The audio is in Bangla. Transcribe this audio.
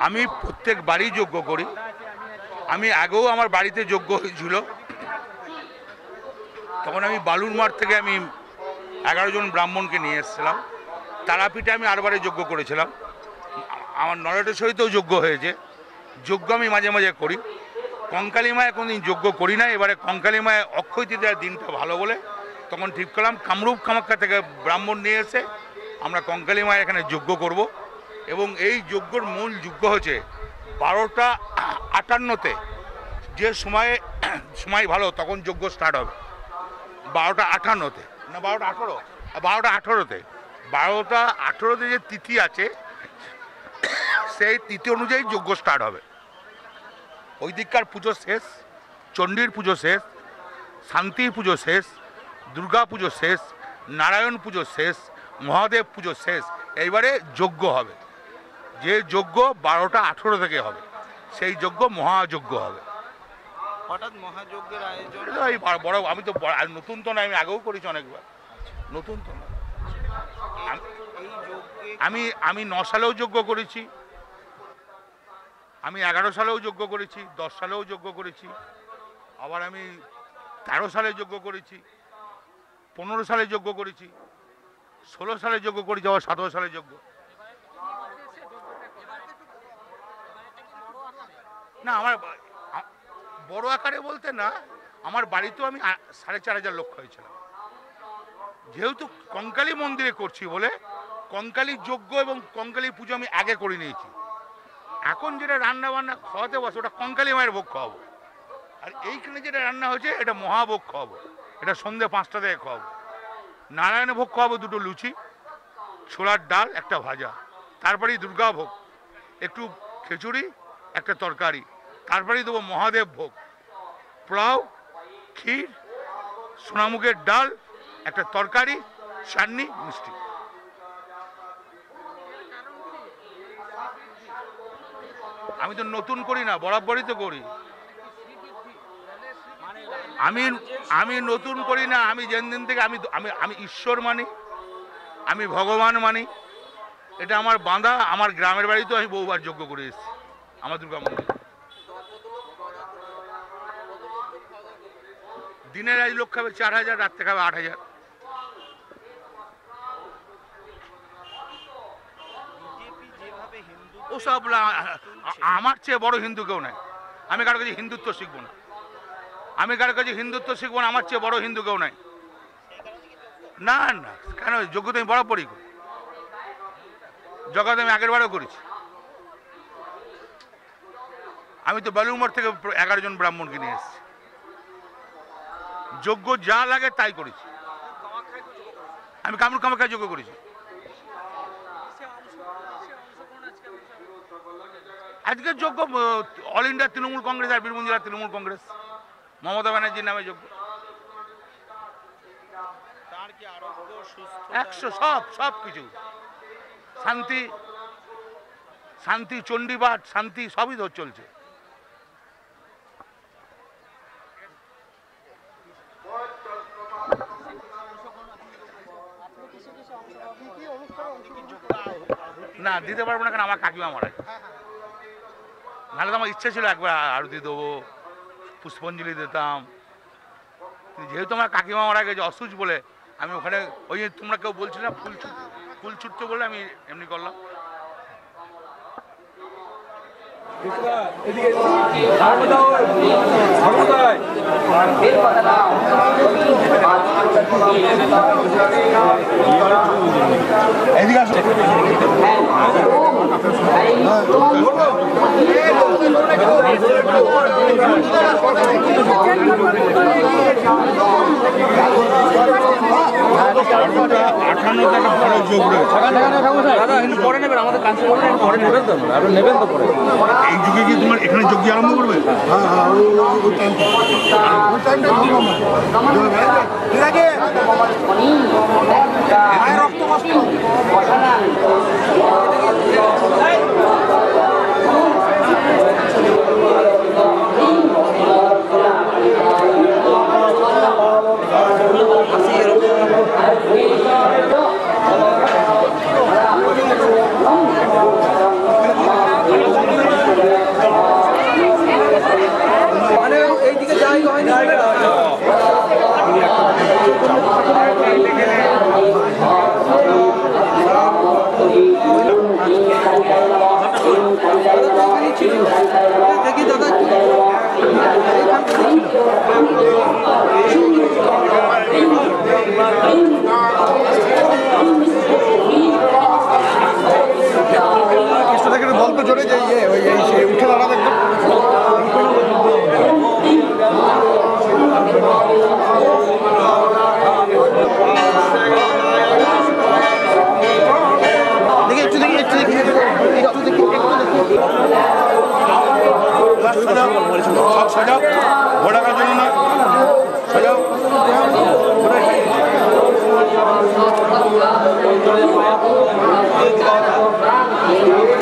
আমি প্রত্যেকবারই যজ্ঞ করি। আমি আগেও আমার বাড়িতে যজ্ঞ হয়েছিল, তখন আমি বালুর মাঠ থেকে আমি 11 জন ব্রাহ্মণকে নিয়ে এসেছিলাম। তারাপীঠে আমি আরবারে যজ্ঞ করেছিলাম, আমার নরেটেশ্বরীতেও যজ্ঞ হয়েছে। যজ্ঞ আমি মাঝে মাঝে করি। কঙ্কালী মায়ে কোনোদিন যজ্ঞ করি না। এবারে কঙ্কালী মায়ে অক্ষয় তৃতীয়ার দিনটা ভালো বলে তখন ঠিক করলাম কামরূপ কামাখ্যা থেকে ব্রাহ্মণ নিয়ে এসে আমরা কঙ্কালী মায়ের এখানে যজ্ঞ করব। এবং এই যজ্ঞর মূল যজ্ঞ হচ্ছে 12টা 58-তে, যে সময় ভালো তখন যজ্ঞ স্টার্ট হবে। 12টা 58-তে না 12টা 18, 12টা 18-তে, 12টা 18-তে যে তিথি আছে সেই তিথি অনুযায়ী যজ্ঞ স্টার্ট হবে। ওই দিককার পুজো শেষ, চণ্ডীর পুজো শেষ, শান্তির পুজো শেষ, দুর্গা পুজো শেষ, নারায়ণ পুজো শেষ, মহাদেব পুজো শেষ। এইবারে যজ্ঞ হবে, যে যজ্ঞ 12টা 18 থেকে হবে সেই যজ্ঞ মহাযজ্ঞ হবে। হঠাৎ মহাযজ্ঞের আয়োজন এই বড়, আমি তো নতুন তো না, আমি আগেও করেছি অনেকবার, নতুন তো না। আমি 9 সালেও যজ্ঞ করেছি, আমি 11 সালেও যজ্ঞ করেছি, 10 সালেও যজ্ঞ করেছি, আবার আমি 13 সালে যজ্ঞ করেছি, 15 সালে যজ্ঞ করেছি, 16 সালে যজ্ঞ করেছি, আবার 17 সালে যজ্ঞ। না আমার বড় আকারে বলতে না, আমার বাড়িতেও আমি 4,500 লোক হয়েছিলাম। যেহেতু কঙ্কালী মন্দিরে করছি বলে কঙ্কালী যজ্ঞ এবং কঙ্কালী পুজো আমি আগে করে নিয়েছি। এখন যেটা রান্না বান্না খাওয়াতে বসে ওটা কঙ্কালী মায়ের ভোগ খাওয়াবো, আর এইখানে যেটা রান্না হয়েছে এটা মহাভোগ খাওয়াবো, এটা সন্ধ্যে 5টা থেকে খাওয়াবো। নারায়ণের ভোগ খাওয়াবো 2টো লুচি, ছোলার ডাল, একটা ভাজা। তারপরেই দুর্গা ভোগ, একটু খিচুড়ি, একটা তরকারি। তারপরেই দেবো মহাদেব ভোগ, পোলাও, ক্ষীর, সোনামুগের ডাল, একটা তরকারি, চাটনি, মিষ্টি। আমি তো নতুন করি না, বরাবরই তো করি। আমি নতুন করি না। আমি যেদিন থেকে আমি ঈশ্বর মানি, আমি ভগবান মানি, এটা আমার বাঁধা। আমার গ্রামের বাড়িতেও আমি বহুবার যজ্ঞ করে এসেছি আমার দুর্গা মন্দির। দিনের আজ লোক খাবে 4,000, রাত্রে খাবে 8,000। ওসব আমার চেয়ে বড় হিন্দু কেউ নাই। আমি কারো কাছে হিন্দুত্ব শিখবো না, আমার চেয়ে বড় হিন্দু কেউ নাই। না না, কেন? যোগ্য তো আমি বরাবরই করি, জগৎ আমি আগের বারেও করেছি। আমি তো বালুরমঠ থেকে 11 জন ব্রাহ্মণকে নিয়ে এসেছি, যোগ্য যা লাগে তাই করেছি। আমি কামরূপ কামাখ্যায় যোগ্য করেছি। আজকে যোগ্য অল ইন্ডিয়া তৃণমূল কংগ্রেস আর বীরভূম জেলা তৃণমূল কংগ্রেস, মমতা ব্যানার্জির নামে যোগ্য। 100 সব কিছু, শান্তি, চণ্ডীপাঠ, শান্তি, সবই তো চলছে। না দিতে পারবো না, কেন? আমার কাকিমা মারা, নাহলে তো আমার ইচ্ছা ছিল একবার আরতি দেবো, পুষ্পাঞ্জলি দিতাম। যেহেতু আমার কাকিমা মারা গেছে অসুচ বলে, আমি ওখানে ওই যে তোমরা কেউ বলছিল না ফুল ছুটতে বলে আমি এমনি করলাম। এই যুগে কি তোমার এখানে যজ্ঞ আরম্ভ করবে? সব সাজাও, ভোট রাখার জন্য না, সাজাও। हाँ